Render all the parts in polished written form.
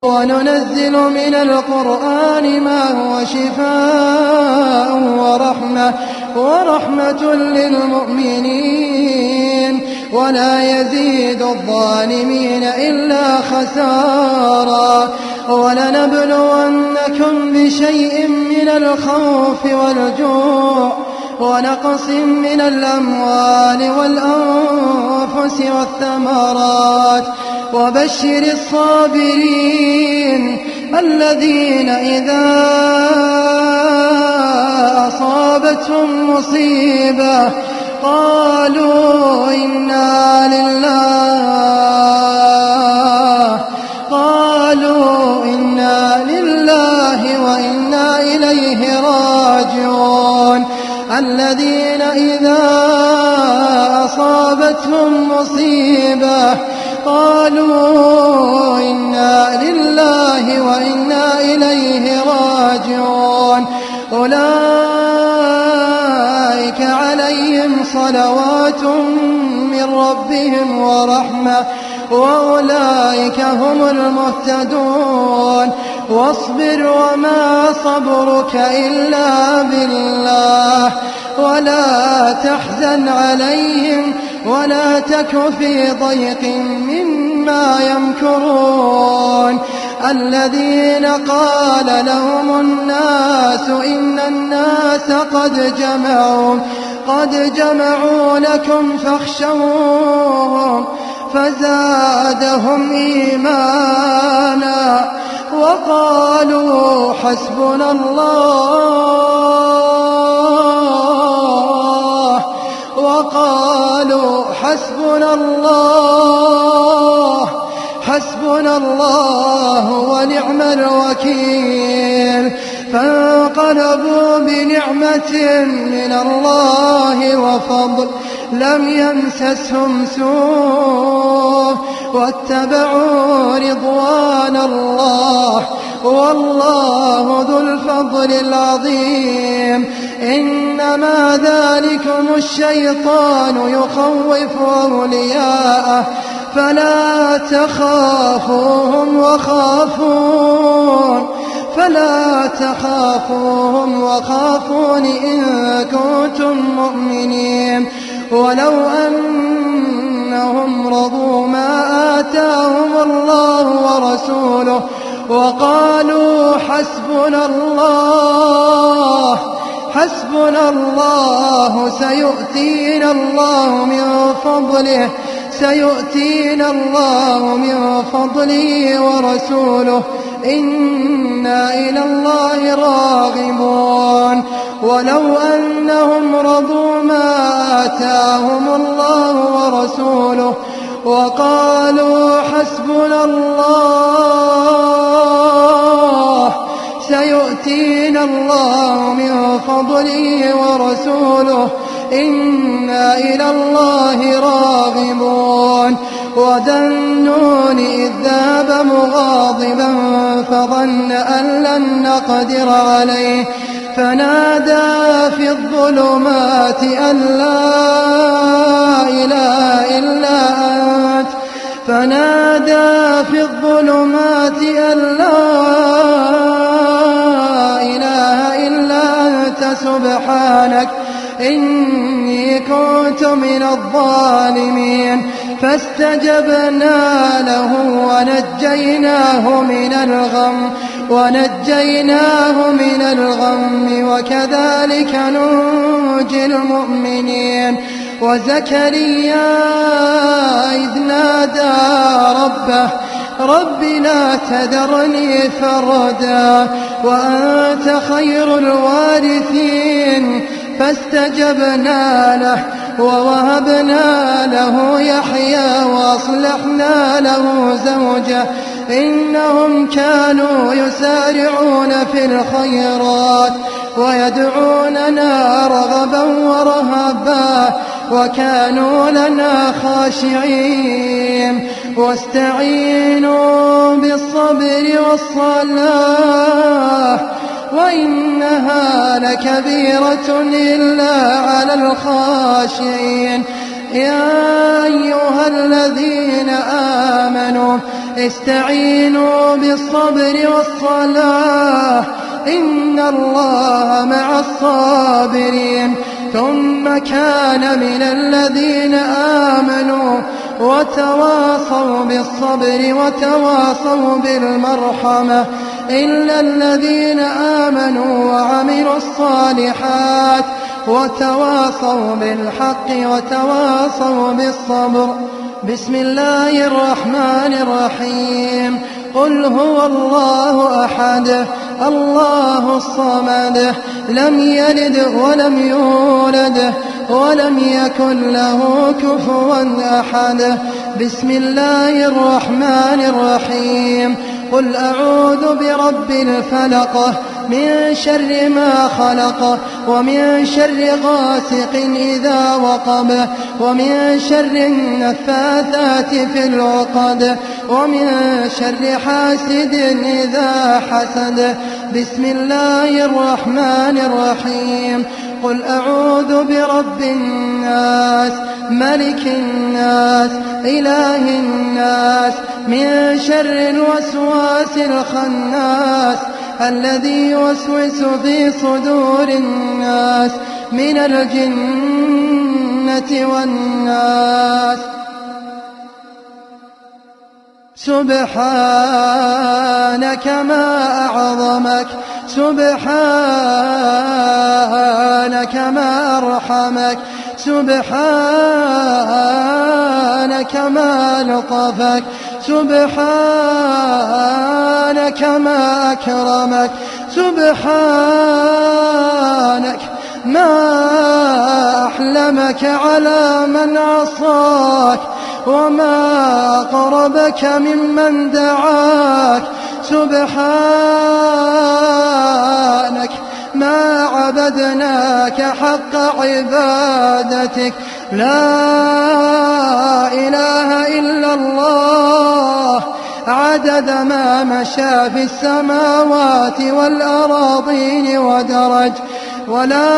وننزل من القرآن ما هو شفاء ورحمة للمؤمنين ولا يزيد الظالمين إلا خسارا. ولنبلونكم بشيء من الخوف والجوع ونقص من الأموال والأنفس والثمرات وبشر الصابرين الذين إذا أصابتهم مصيبة قالوا إنا لله وإنا إليه راجعون. الذين إذا أصابتهم مصيبة قالوا إنا لله وإنا إليه راجعون. أولئك عليهم صلوات من ربهم ورحمة وأولئك هم المهتدون. واصبر وما صبرك إلا بالله ولا تحزن عليهم ولا تك في ضيق مما يمكرون. الذين قال لهم الناس إن الناس قد جمعوا لكم فاخشوهم فزادهم إيمانا وقالوا حسبنا الله ونعم الوكيل. فانقلبوا بنعمة من الله وفضل لم يمسسهم سوء واتبعوا رضوان الله والله ذو الفضل العظيم. إنما ذلكم الشيطان يخوف أولياءه فلا تخافوهم وخافون إن كنتم مؤمنين. ولو أنهم رضوا ما آتاهم الله ورسوله وقالوا حسبنا الله سيؤتينا الله من فضله ورسوله إنا إلى الله راغبون. ولو أنهم رضوا ما آتاهم الله ورسوله وقالوا حسبنا الله سيؤتينا الله من فضله ورسوله إنا إلى الله راغبون. وذا النون إذ ذهب مغاضبا فظن أن لن نقدر عليه فنادى في الظلمات أن لا إله إلا أنت سبحانك إني كنت من الظالمين. فاستجبنا له ونجيناه من الغم وكذلك ننجي المؤمنين. وزكريا إذ نادى رب لا تذرني فردا وأنت خير الوارثين. فاستجبنا له ووهبنا له يحيى وأصلحنا له زوجه إنهم كانوا يسارعون في الخيرات ويدعوننا رغبا ورهبا وكانوا لنا خاشعين. واستعينوا بالصبر والصلاة وإنها لكبيرة إلا على الخاشعين. يا أيها الذين آمنوا استعينوا بالصبر والصلاة إن الله مع الصابرين. ثم كان من الذين آمنوا وتواصوا بالصبر وتواصوا بالمرحمة إلا الذين آمنوا وعملوا الصالحات وتواصوا بالحق وتواصوا بالصبر. بسم الله الرحمن الرحيم. قل هو الله أحد الله الصمد لم يلد ولم يولد ولم يكن له كفوا أحد. بسم الله الرحمن الرحيم. قل أعوذ برب الفلق من شر ما خلق ومن شر غاسق إذا وقب ومن شر النفاثات في العقد ومن شر حاسد إذا حسد. بسم الله الرحمن الرحيم. قل أعوذ برب الناس ملك الناس إله الناس من شر الوسواس الخناس الذي يوسوس في صدور الناس من الجنة والناس. سبحانك ما أعظمك سبحانك ما أرحمك سبحانك ما لطفك سبحانك ما أكرمك سبحانك ما أحلمك على من عصاك وما أقربك ممن دعاك سبحانك ما عبدناك حق عبادتك. لا إله إلا الله عدد ما مشى في السماوات والأراضين ودرج. ولا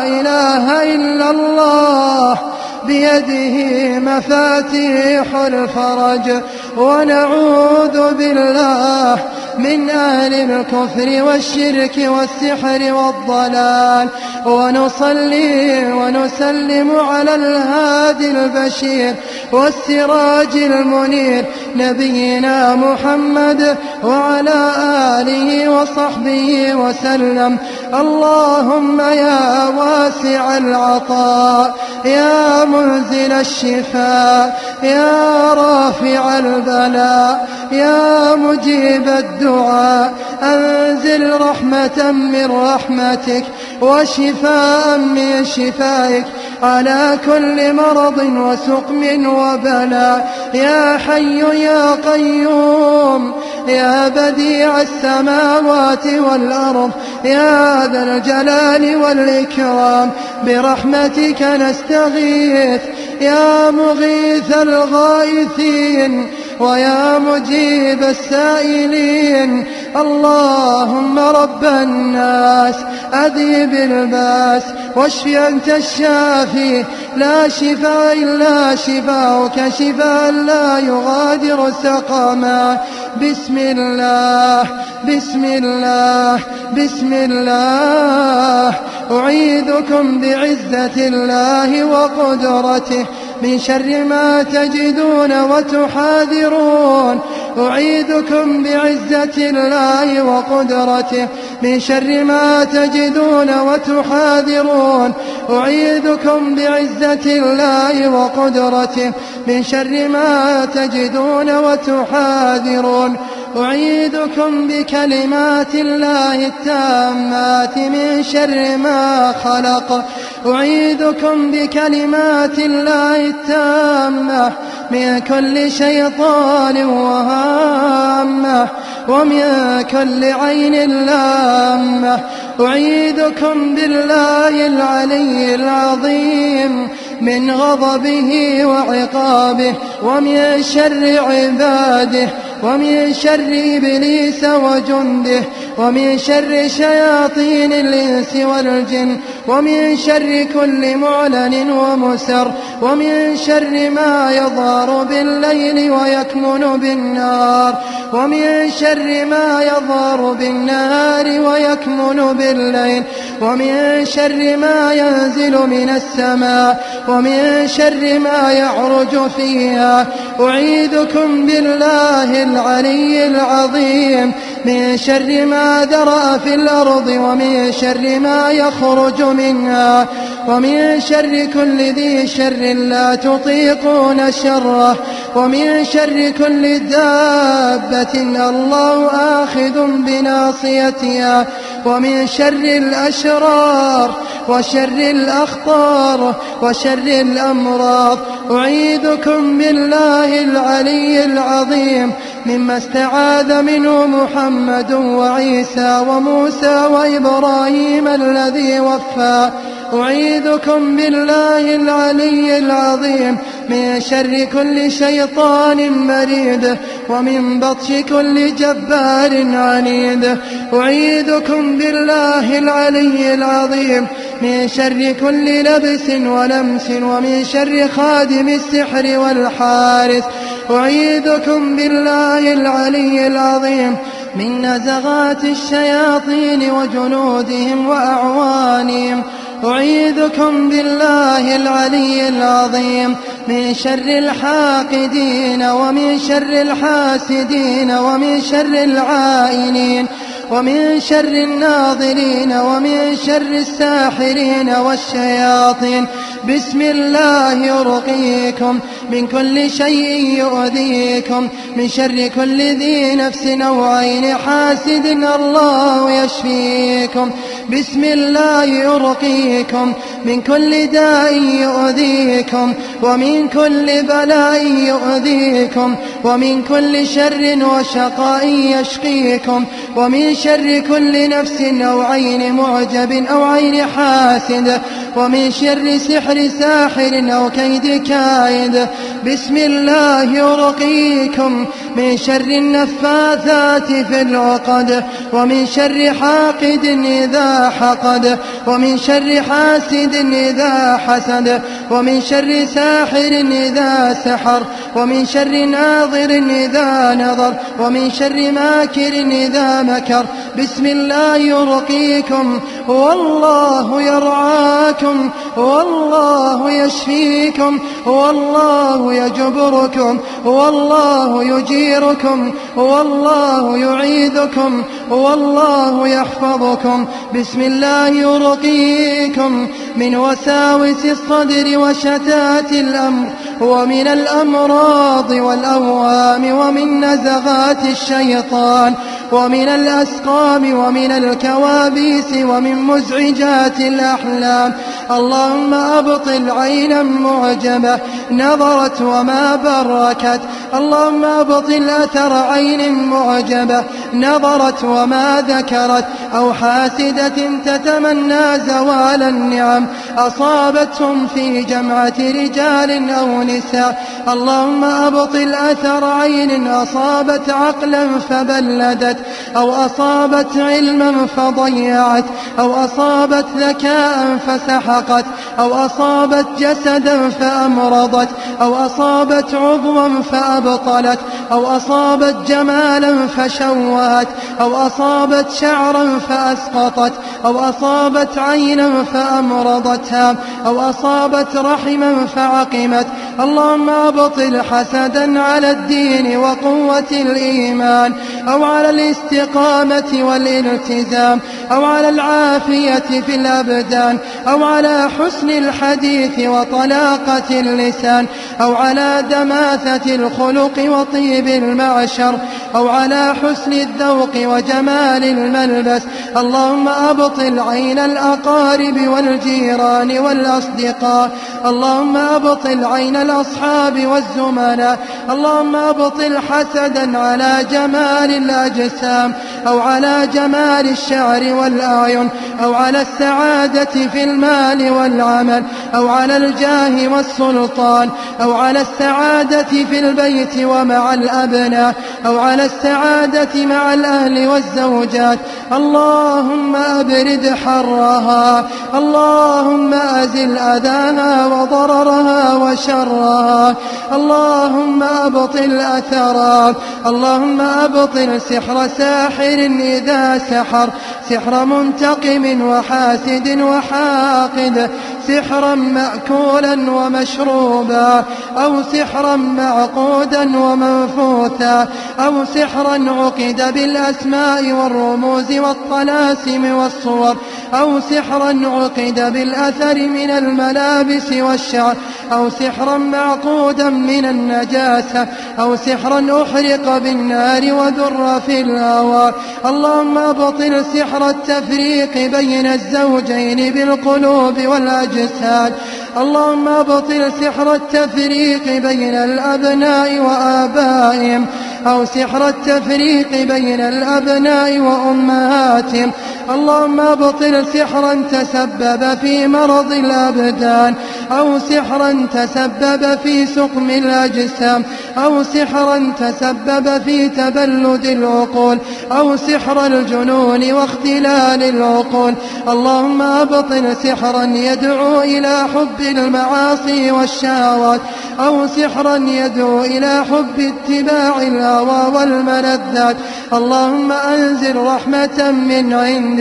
إله إلا الله بيده مفاتيح الفرج. ونعوذ بالله من أهل الكفر والشرك والسحر والضلال. ونصلي ونسلم على الهادي البشير والسراج المنير نبينا محمد وعلى آله وصحبه وسلم. اللهم يا واسع العطاء يا منزل الشفاء يا رافع البلاء يا مجيب الدعاء أنزل رحمة من رحمتك وشفاء من شفائك على كل مرض وسقم وبلاء. يا حي يا قيوم يا بديع السماوات والأرض يا ذا الجلال والإكرام برحمتك نستغيث يا مغيث الغائثين ويا مجيب السائلين. اللهم رب الناس أذهب الباس واشف أنت الشافي لا شفاء إلا شفاؤك شفاء لا يغادر سقما. بسم الله بسم الله بسم الله. أعيذكم بعزة الله وقدرته من شر ما تجدون وتحاذرون. أعيذكم بعزة الله وقدرته من شر ما تجدون وتحاذرون. أعيذكم بعزة الله وقدرته من شر ما تجدون وتحاذرون. أعيذكم بكلمات الله التامات من شر ما خلق. أعيذكم بكلمات الله التامة من كل شيطان وهامة ومن كل عين لامة. أعيذكم بالله العلي العظيم من غضبه وعقابه ومن شر عباده ومن شر إبليس وجنده ومن شر شياطين الإنس والجن ومن شر كل معلن ومسر، ومن شر ما يظهر بالليل ويكمن بالنار، ومن شر ما يظهر بالنهار ويكمن بالليل، ومن شر ما ينزل من السماء، ومن شر ما يعرج فيها. أعيذكم بالله العلي العظيم من شر ما ذرأ في الأرض، ومن شر ما يخرج منها، ومن شر كل ذي شر لا تطيقون شره، ومن شر كل دابة الله آخذ بناصيتها، ومن شر الأشرار وشر الأخطار وشر الأمراض. أعيذكم بالله العلي العظيم مما استعاذ منه محمد وعيسى وموسى وإبراهيم الذي وفى. أعيذكم بالله العلي العظيم من شر كل شيطان مريد، ومن بطش كل جبار عنيد. أعيذكم بالله العلي العظيم من شر كل لبس ولمس، ومن شر خادم السحر والحارس. أعيذكم بالله العلي العظيم من نزغات الشياطين وجنودهم وأعوانهم. أعيذكم بالله العلي العظيم من شر الحاقدين، ومن شر الحاسدين، ومن شر العائنين، ومن شر الناظرين، ومن شر الساحرين والشياطين. بسم الله أرقيكم من كل شيء يؤذيكم، من شر كل ذي نفس أو عين حاسد الله يشفيكم. بسم الله أرقيكم من كل داء يؤذيكم، ومن كل بلاء يؤذيكم، ومن كل شر وشقاء يشقيكم، ومن شر كل نفس أو عين معجب أو عين حاسد، ومن شر سحر ساحر أو كيد كائد. بسم الله أرقيكم من شر النفاثات في العقد، ومن شر حاقد إذا حقد، ومن شر حاسد إذا حسد، ومن شر ساحر إذا سحر، ومن شر ناظر إذا نظر، ومن شر ماكر إذا مكر. بسم الله أرقيكم والله يرعاكم، والله يشفيكم، والله يجبركم، والله يجيركم، والله يعيذكم، والله يحفظكم. بسم الله أرقيكم من وساوس الصدر وشتات الأمر، ومن الأمراض والأوهام، ومن نزغات الشيطان، ومن الأسقام، ومن الكوابيس، ومن مزعجات الأحلام. اللهم أبطل عينا معجبة نظرت وما بركت، اللهم أبطل أثر عين معجبة نظرت وما ذكرت، أو حاسدة تتمنى زوال النعم أصابتهم في جمعة رجال أو نساء. اللهم أبطل أثر عين أصابت عقلا فبلدت، أو أصابت علما فضيعت، أو أصابت ذكاء فسحقت، أو أصابت جسدا فأمرضت، أو أصابت عضوا فأبطلت، أو أصابت جمالا فشوهت، أو أصابت شعرا فأسقطت، أو أصابت عينا فأمرضتها، أو أصابت رحما فعقمت. اللهم أبطل حسدا على الدين وقوة الإيمان، أو على الاستقامة والالتزام، أو على العافية في الأبدان، أو على حسن الحديث وطلاقة اللسان، أو على دماثة الخلق وطيب المعشر، أو على حسن الذوق وجمال الملبس. اللهم أبطل عين الأقارب والجيران والأصدقاء، اللهم أبطل عين الأصحاب والزملاء. اللهم أبطل حسدا على جمال الأجسام، أو على جمال الشعر والأعين، أو على السعادة في المال والعمل، أو على الجاه والسلطان، أو على السعادة في البيت ومع الأبناء، أو على السعادة مع الأهل والزوجات. اللهم أبرد حرها، اللهم أزل أذاها وضررها وشرها، اللهم أبطل أثرها، اللهم أبطل سحر ساحر إذا سحر، سحر منتقم وحاسد وحاقد، سحرا مأكولا ومشروبا، أو سحرا معقودا ومنفوثا، أو سحرا عقد بالأسماء والرموز والطلاسم والصور، أو سحرا عقد بالأثر من الملابس والشعر، أو سحرا معقودا من النجاسة، أو سحرا أحرق بالنار وذر في الهواء. اللهم أبطل سحر التفريق بين الزوجين بالقلوب والأجساد، اللهم أبطل سحر التفريق بين الأبناء وآبائهم، أو سحر التفريق بين الأبناء وأمهاتهم. اللهم أبطل سحرا تسبب في مرض الأبدان، أو سحرا تسبب في سقم الأجسام، أو سحرا تسبب في تبلد العقول، أو سحر الجنون واختلال العقول. اللهم أبطل سحرا يدعو إلى حب المعاصي والشهوات، أو سحرا يدعو إلى حب اتباع الهوى والملذات. اللهم أنزل رحمة من عندك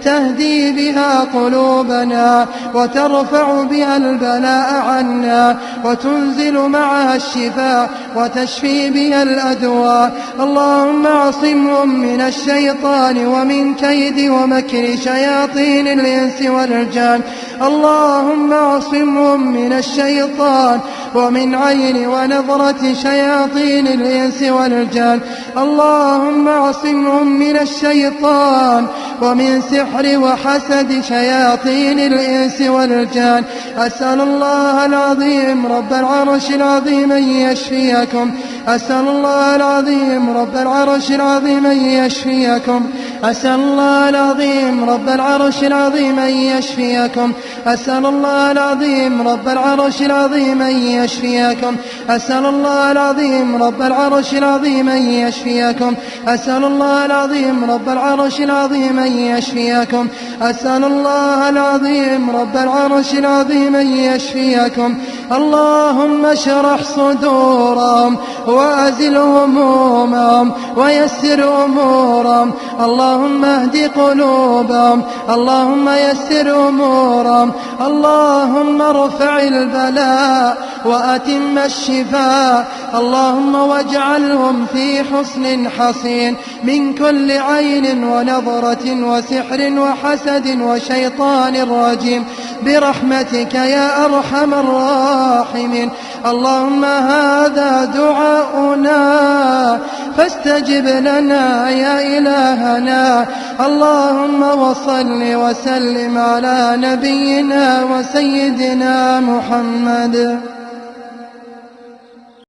تهدي بها قلوبنا، وترفع بها البلاء عنا، وتنزل معها الشفاء، وتشفي بها الأدواء. اللهم اعصمهم من الشيطان ومن كيد ومكر شياطين الإنس والجان. اللهم اعصمهم من الشيطان ومن عين ونظرة شياطين الإنس والجان. اللهم اعصمهم من الشيطان ومن سحر وحسد شياطين الإنس والجان. أسأل الله العظيم رب العرش العظيم أن يشفيكم، أسأل الله العظيم رب العرش العظيم أن يشفيكم، أسأل الله العظيم رب العرش العظيم أن يشفيكم، أسأل الله العظيم رب العرش العظيم أن يشفيكم، أسأل الله العظيم رب العرش العظيم أن يشفيكم، أسأل الله العظيم رب العرش العظيم أن يشفيكم، أسأل الله العظيم رب العرش العظيم أن يشفيكم. اللهم اشرح صدورهم وأزل همومهم ويسر أمورهم، اللهم اهد قلوبهم، اللهم يسر أمورهم، اللهم ارفع البلاء وأتم الشفاء، اللهم واجعلهم في حصن حصين من كل عين ونظرة وسحر وحسد وشيطان رجيم برحمتك يا أرحم الراحمين. اللهم هذا دعاؤنا فاستجب لنا يا إلهنا. اللهم وصل وسلم على نبينا وسيدنا محمد.